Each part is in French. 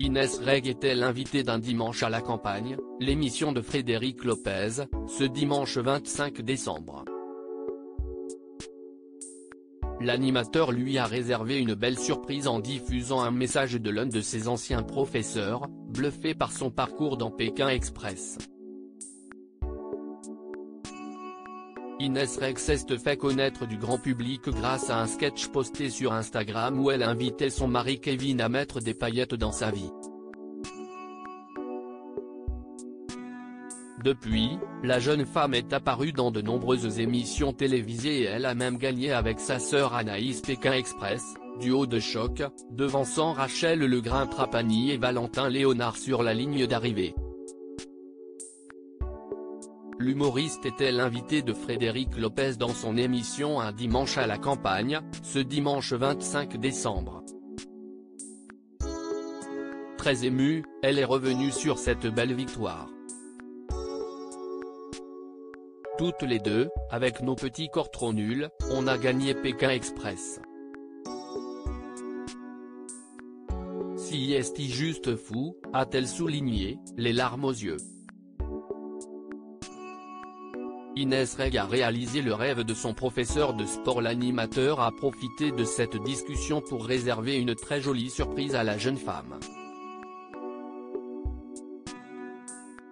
Inès Reg était l'invitée d'un dimanche à la campagne, l'émission de Frédéric Lopez, ce dimanche 25 décembre. L'animateur lui a réservé une belle surprise en diffusant un message de l'un de ses anciens professeurs, bluffé par son parcours dans Pékin Express. Inès Reg s'est fait connaître du grand public grâce à un sketch posté sur Instagram où elle invitait son mari Kevin à mettre des paillettes dans sa vie. Depuis, la jeune femme est apparue dans de nombreuses émissions télévisées et elle a même gagné avec sa sœur Anaïs Pékin Express, duo de choc, devançant Rachel Legrin-Trapani et Valentin Léonard sur la ligne d'arrivée. L'humoriste était l'invité de Frédéric Lopez dans son émission Un dimanche à la campagne, ce dimanche 25 décembre. Très émue, elle est revenue sur cette belle victoire. Toutes les deux, avec nos petits corps trop nuls, on a gagné Pékin Express. Si est juste fou, a-t-elle souligné, les larmes aux yeux. Inès Reg a réalisé le rêve de son professeur de sport. L'animateur a profité de cette discussion pour réserver une très jolie surprise à la jeune femme.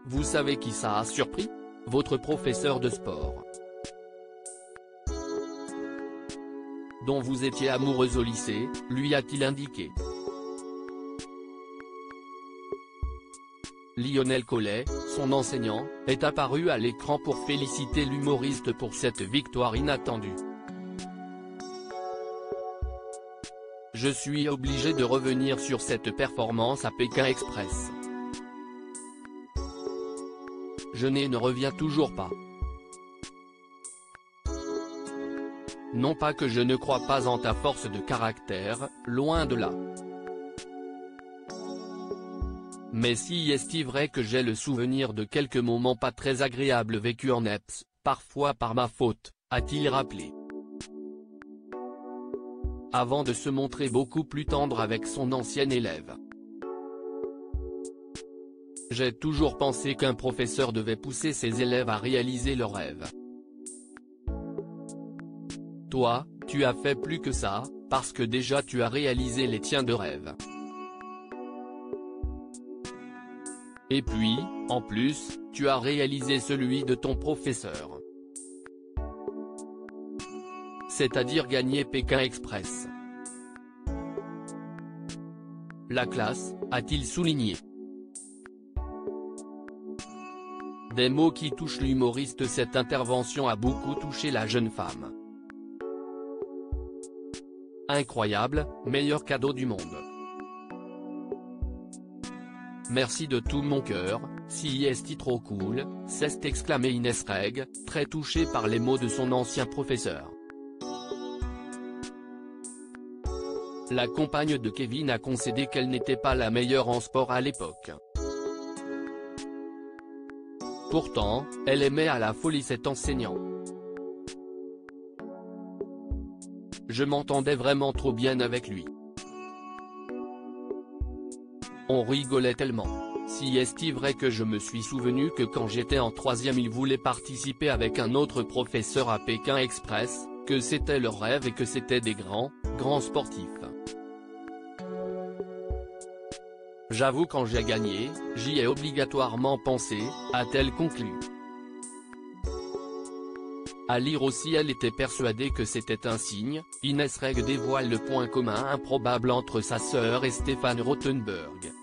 Vous savez qui ça a surpris? Votre professeur de sport. Dont vous étiez amoureuse au lycée, lui a-t-il indiqué. Lionel Collet, son enseignant, est apparu à l'écran pour féliciter l'humoriste pour cette victoire inattendue. Je suis obligé de revenir sur cette performance à Pékin Express. Je ne reviens toujours pas. Non pas que je ne crois pas en ta force de caractère, loin de là. Mais si est vrai que j'ai le souvenir de quelques moments pas très agréables vécus en EPS, parfois par ma faute, a-t-il rappelé. Avant de se montrer beaucoup plus tendre avec son ancien élève. J'ai toujours pensé qu'un professeur devait pousser ses élèves à réaliser leurs rêves. Toi, tu as fait plus que ça, parce que déjà tu as réalisé les tiens de rêve. Et puis, en plus, tu as réalisé celui de ton professeur. C'est-à-dire gagner Pékin Express. La classe, a-t-il souligné. Des mots qui touchent l'humoriste. Cette intervention a beaucoup touché la jeune femme. Incroyable, meilleur cadeau du monde. Merci de tout mon cœur, si est trop cool, s'est exclamé Inès Reg, très touchée par les mots de son ancien professeur. La compagne de Kevin a concédé qu'elle n'était pas la meilleure en sport à l'époque. Pourtant, elle aimait à la folie cet enseignant. Je m'entendais vraiment trop bien avec lui. On rigolait tellement. Si est vrai que je me suis souvenu que quand j'étais en 3e il voulait participer avec un autre professeur à Pékin Express, que c'était leur rêve et que c'était des grands sportifs. J'avoue quand j'ai gagné, j'y ai obligatoirement pensé, a-t-elle conclu. À lire aussi elle était persuadée que c'était un signe. Inès Reg dévoile le point commun improbable entre sa sœur et Stéphane Rothenberg.